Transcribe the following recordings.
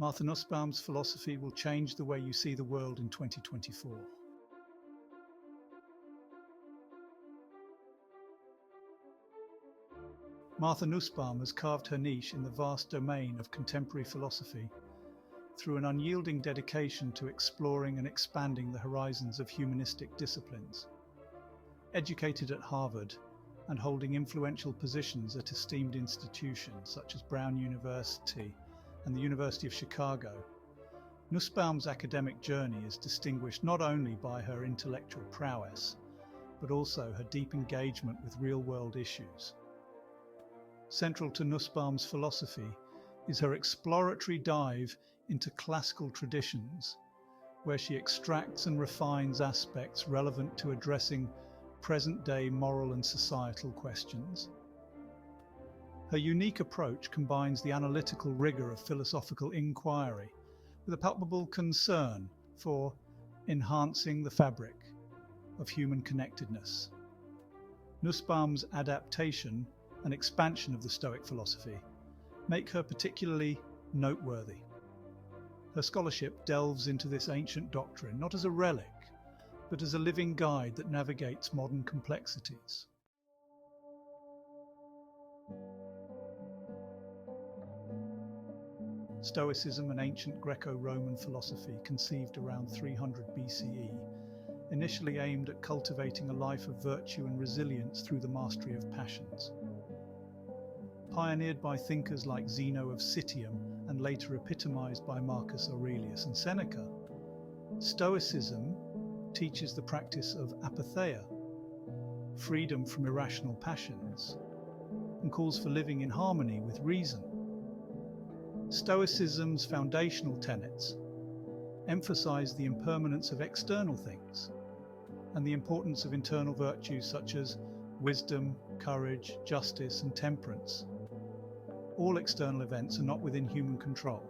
Martha Nussbaum's philosophy will change the way you see the world in 2024. Martha Nussbaum has carved her niche in the vast domain of contemporary philosophy through an unyielding dedication to exploring and expanding the horizons of humanistic disciplines. Educated at Harvard and holding influential positions at esteemed institutions such as Brown University and the University of Chicago, Nussbaum's academic journey is distinguished not only by her intellectual prowess, but also her deep engagement with real-world issues. Central to Nussbaum's philosophy is her exploratory dive into classical traditions, where she extracts and refines aspects relevant to addressing present-day moral and societal questions. Her unique approach combines the analytical rigor of philosophical inquiry with a palpable concern for enhancing the fabric of human connectedness. Nussbaum's adaptation and expansion of the Stoic philosophy make her particularly noteworthy. Her scholarship delves into this ancient doctrine not as a relic, but as a living guide that navigates modern complexities. Stoicism, an ancient Greco-Roman philosophy conceived around 300 BCE, initially aimed at cultivating a life of virtue and resilience through the mastery of passions. Pioneered by thinkers like Zeno of Citium and later epitomized by Marcus Aurelius and Seneca, Stoicism teaches the practice of apatheia, freedom from irrational passions, and calls for living in harmony with reason. Stoicism's foundational tenets emphasize the impermanence of external things and the importance of internal virtues such as wisdom, courage, justice, and temperance. All external events are not within human control.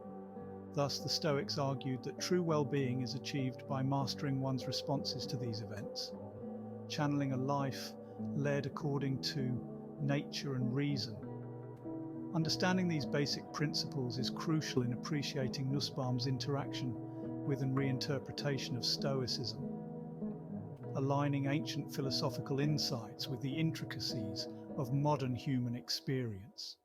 Thus, the Stoics argued that true well-being is achieved by mastering one's responses to these events, channeling a life led according to nature and reason. Understanding these basic principles is crucial in appreciating Nussbaum's interaction with and reinterpretation of Stoicism, aligning ancient philosophical insights with the intricacies of modern human experience.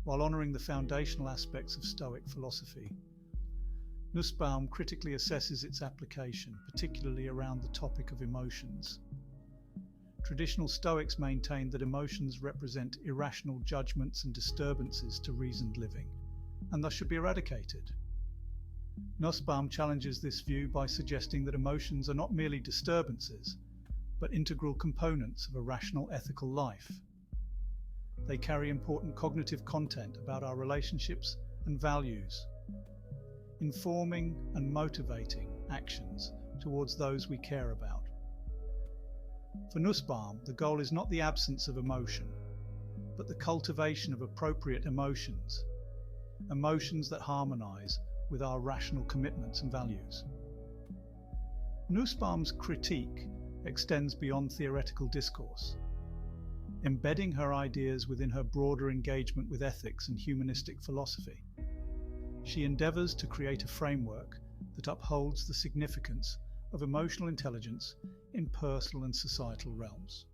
While honouring the foundational aspects of Stoic philosophy, Nussbaum critically assesses its application, particularly around the topic of emotions. Traditional Stoics maintained that emotions represent irrational judgments and disturbances to reasoned living, and thus should be eradicated. Nussbaum challenges this view by suggesting that emotions are not merely disturbances, but integral components of a rational ethical life. They carry important cognitive content about our relationships and values, informing and motivating actions towards those we care about. For Nussbaum, the goal is not the absence of emotion, but the cultivation of appropriate emotions, emotions that harmonize with our rational commitments and values. Nussbaum's critique extends beyond theoretical discourse, embedding her ideas within her broader engagement with ethics and humanistic philosophy. She endeavors to create a framework that upholds the significance of emotional intelligence in personal and societal realms.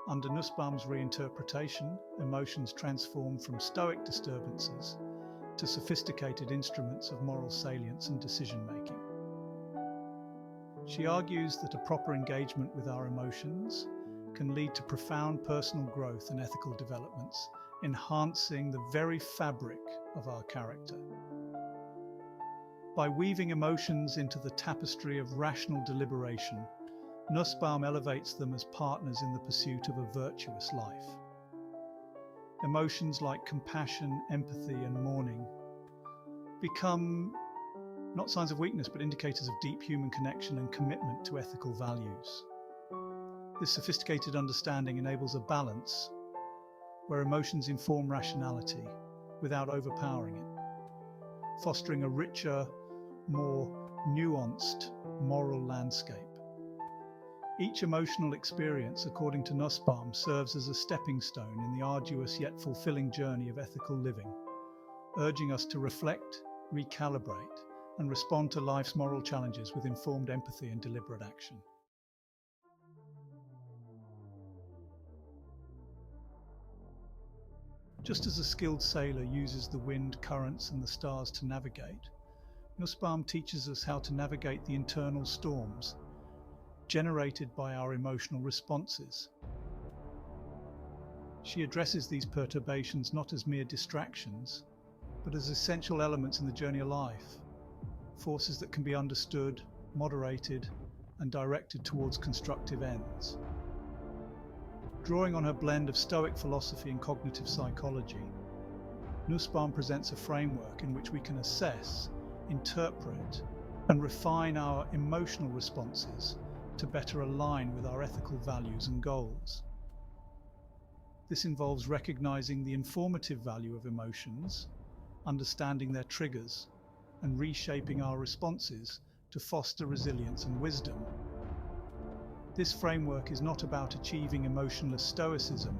Under Nussbaum's reinterpretation, emotions transform from Stoic disturbances to sophisticated instruments of moral salience and decision-making. She argues that a proper engagement with our emotions can lead to profound personal growth and ethical developments, enhancing the very fabric of our character. By weaving emotions into the tapestry of rational deliberation, Nussbaum elevates them as partners in the pursuit of a virtuous life. Emotions like compassion, empathy, and mourning become not signs of weakness, but indicators of deep human connection and commitment to ethical values. This sophisticated understanding enables a balance where emotions inform rationality without overpowering it, fostering a richer, more nuanced moral landscape. Each emotional experience, according to Nussbaum, serves as a stepping stone in the arduous yet fulfilling journey of ethical living, urging us to reflect, recalibrate, and respond to life's moral challenges with informed empathy and deliberate action. Just as a skilled sailor uses the wind, currents, and the stars to navigate, Nussbaum teaches us how to navigate the internal storms generated by our emotional responses. She addresses these perturbations not as mere distractions, but as essential elements in the journey of life, forces that can be understood, moderated, and directed towards constructive ends. Drawing on her blend of Stoic philosophy and cognitive psychology, Nussbaum presents a framework in which we can assess, interpret, and refine our emotional responses to better align with our ethical values and goals. This involves recognizing the informative value of emotions, understanding their triggers, and reshaping our responses to foster resilience and wisdom. This framework is not about achieving emotionless stoicism,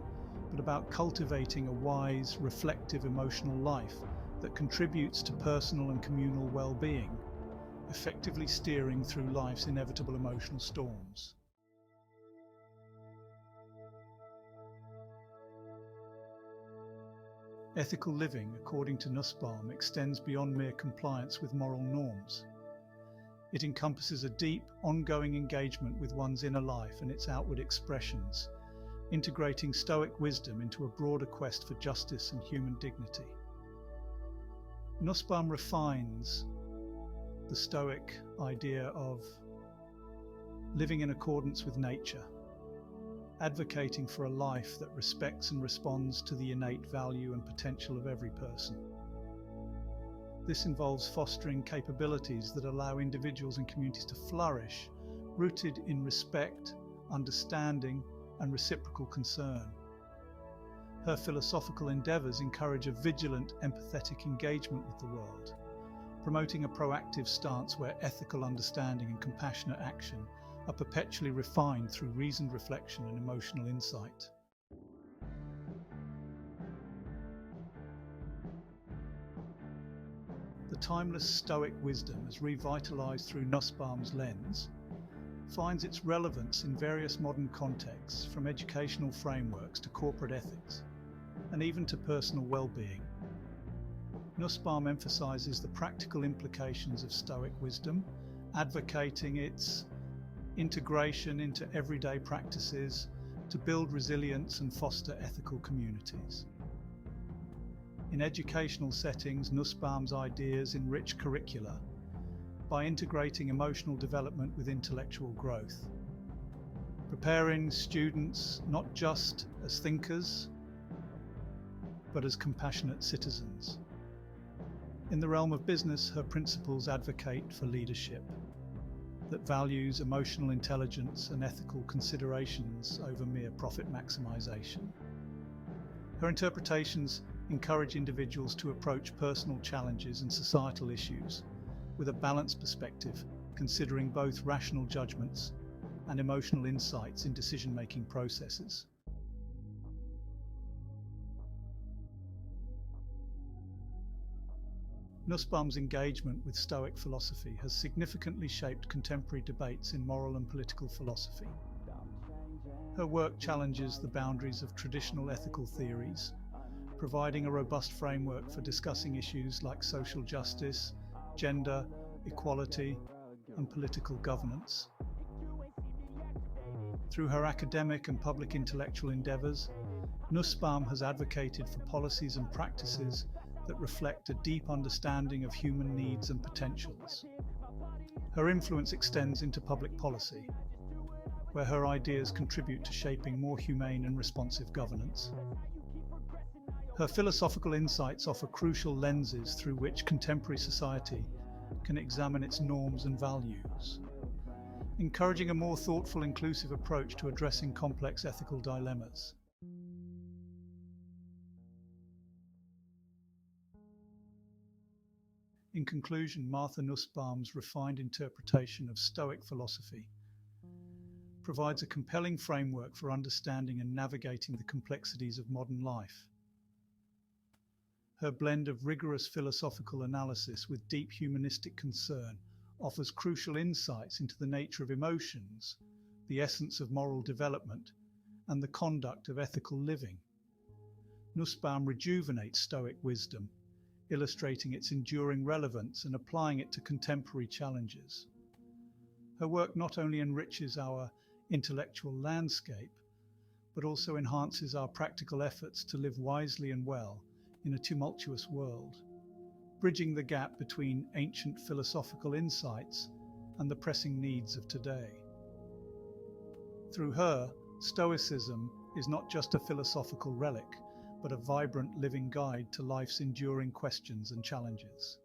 but about cultivating a wise, reflective emotional life that contributes to personal and communal well-being, effectively steering through life's inevitable emotional storms. Ethical living, according to Nussbaum, extends beyond mere compliance with moral norms. It encompasses a deep, ongoing engagement with one's inner life and its outward expressions, integrating Stoic wisdom into a broader quest for justice and human dignity. Nussbaum refines the Stoic idea of living in accordance with nature, advocating for a life that respects and responds to the innate value and potential of every person. This involves fostering capabilities that allow individuals and communities to flourish, rooted in respect, understanding, and reciprocal concern. Her philosophical endeavours encourage a vigilant, empathetic engagement with the world, promoting a proactive stance where ethical understanding and compassionate action are perpetually refined through reasoned reflection and emotional insight. The timeless Stoic wisdom, as revitalized through Nussbaum's lens, finds its relevance in various modern contexts, from educational frameworks to corporate ethics, and even to personal well-being. Nussbaum emphasizes the practical implications of Stoic wisdom, advocating its integration into everyday practices to build resilience and foster ethical communities. In educational settings, Nussbaum's ideas enrich curricula by integrating emotional development with intellectual growth, preparing students not just as thinkers, but as compassionate citizens. In the realm of business, her principles advocate for leadership that values emotional intelligence and ethical considerations over mere profit maximization. Her interpretations encourage individuals to approach personal challenges and societal issues with a balanced perspective, considering both rational judgments and emotional insights in decision-making processes. Nussbaum's engagement with Stoic philosophy has significantly shaped contemporary debates in moral and political philosophy. Her work challenges the boundaries of traditional ethical theories, providing a robust framework for discussing issues like social justice, gender, equality, and political governance. Through her academic and public intellectual endeavours, Nussbaum has advocated for policies and practices that reflect a deep understanding of human needs and potentials. Her influence extends into public policy, where her ideas contribute to shaping more humane and responsive governance. Her philosophical insights offer crucial lenses through which contemporary society can examine its norms and values, encouraging a more thoughtful, inclusive approach to addressing complex ethical dilemmas. In conclusion, Martha Nussbaum's refined interpretation of Stoic philosophy provides a compelling framework for understanding and navigating the complexities of modern life. Her blend of rigorous philosophical analysis with deep humanistic concern offers crucial insights into the nature of emotions, the essence of moral development, and the conduct of ethical living. Nussbaum rejuvenates Stoic wisdom, illustrating its enduring relevance and applying it to contemporary challenges. Her work not only enriches our intellectual landscape, but also enhances our practical efforts to live wisely and well in a tumultuous world, bridging the gap between ancient philosophical insights and the pressing needs of today. Through her, Stoicism is not just a philosophical relic, but a vibrant living guide to life's enduring questions and challenges.